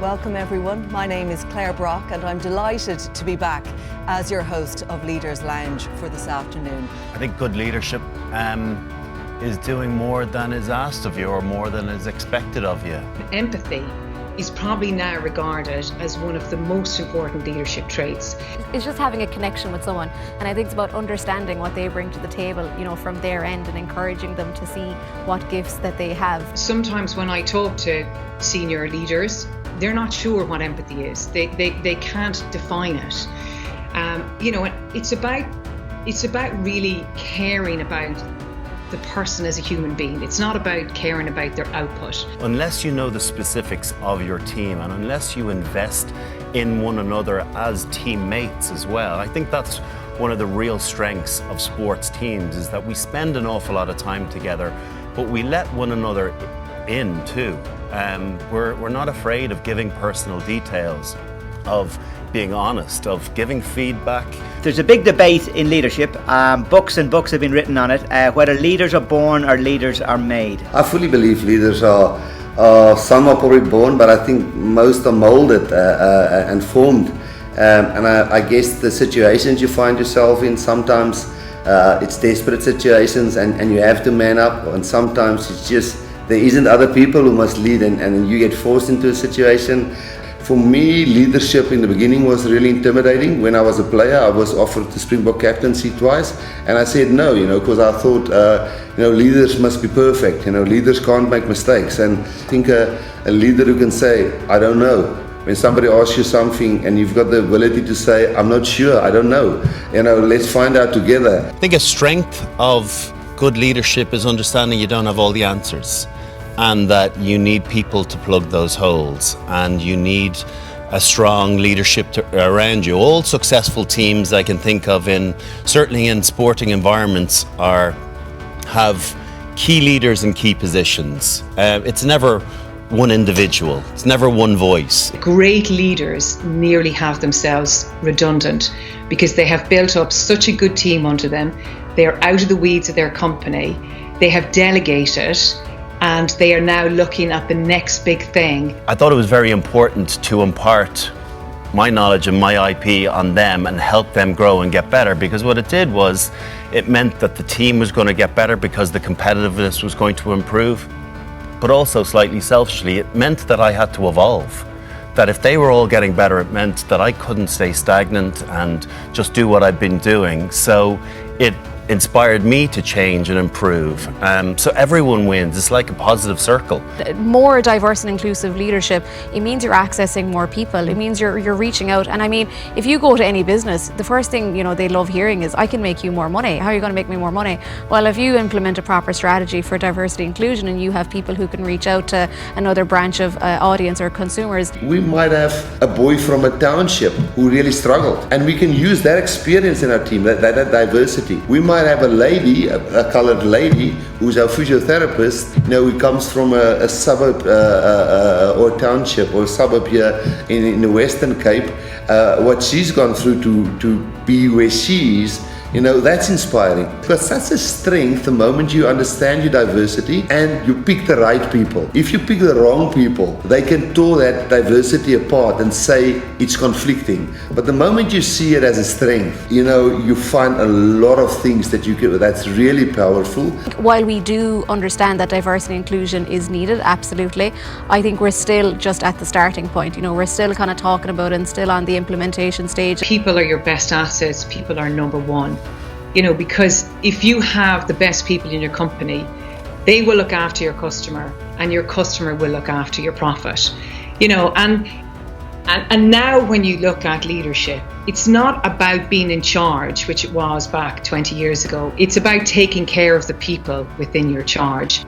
Welcome everyone. My name is Claire Brock and I'm delighted to be back as your host of Leaders Lounge for this afternoon. I think good leadership is doing more than is asked of you or more than is expected of you. Empathy is probably now regarded as one of the most important leadership traits. It's just having a connection with someone, and I think it's about understanding what they bring to the table, from their end, and encouraging them to see what gifts that they have. Sometimes when I talk to senior leaders, they're not sure what empathy is. They can't define it. It's about really caring about the person as a human being. It's not about caring about their output. Unless you know the specifics of your team and unless you invest in one another as teammates as well, I think that's one of the real strengths of sports teams, is that we spend an awful lot of time together, but we let one another in too. We're not afraid of giving personal details, of being honest, of giving feedback. There's a big debate in leadership. Books and books have been written on it, whether leaders are born or leaders are made. I fully believe leaders are some are probably born, but I think most are molded and formed. And I guess the situations you find yourself in, sometimes it's desperate situations and you have to man up, and sometimes it's just there isn't other people who must lead and you get forced into a situation. For me, leadership in the beginning was really intimidating. When I was a player, I was offered the Springbok captaincy twice, and I said no, because I thought, leaders must be perfect. Leaders can't make mistakes. And I think a leader who can say, I don't know. When somebody asks you something and you've got the ability to say, I'm not sure, I don't know. Let's find out together. I think a strength of good leadership is understanding you don't have all the answers, and that you need people to plug those holes, and you need a strong leadership around you. All successful teams I can think of, certainly in sporting environments, have key leaders in key positions. It's never one individual, it's never one voice. Great leaders nearly have themselves redundant because they have built up such a good team under them. They are out of the weeds of their company, they have delegated, and they are now looking at the next big thing. I thought it was very important to impart my knowledge and my IP on them and help them grow and get better, because what it did was it meant that the team was going to get better because the competitiveness was going to improve, but also slightly selfishly it meant that I had to evolve. That if they were all getting better, it meant that I couldn't stay stagnant and just do what I'd been doing. So it inspired me to change and improve. So everyone wins. It's like a positive circle. More diverse and inclusive leadership, it means you're accessing more people. It means you're reaching out. And I mean, if you go to any business, the first thing they love hearing is, I can make you more money. How are you going to make me more money? Well, if you implement a proper strategy for diversity and inclusion, and you have people who can reach out to another branch of audience or consumers. We might have a boy from a township who really struggled, and we can use that experience in our team, that diversity. We might have a lady, a colored lady, who's our physiotherapist, who comes from a suburb or township or suburb here in the Western Cape. What she's gone through to be where she is, that's inspiring. Because that's a strength the moment you understand your diversity and you pick the right people. If you pick the wrong people, they can tear that diversity apart and say it's conflicting. But the moment you see it as a strength, you find a lot of things that's really powerful. While we do understand that diversity and inclusion is needed, absolutely, I think we're still just at the starting point. We're still kind of talking about it and still on the implementation stage. People are your best assets, people are number one. Because if you have the best people in your company, they will look after your customer and your customer will look after your profit. And now when you look at leadership, it's not about being in charge, which it was back 20 years ago. It's about taking care of the people within your charge.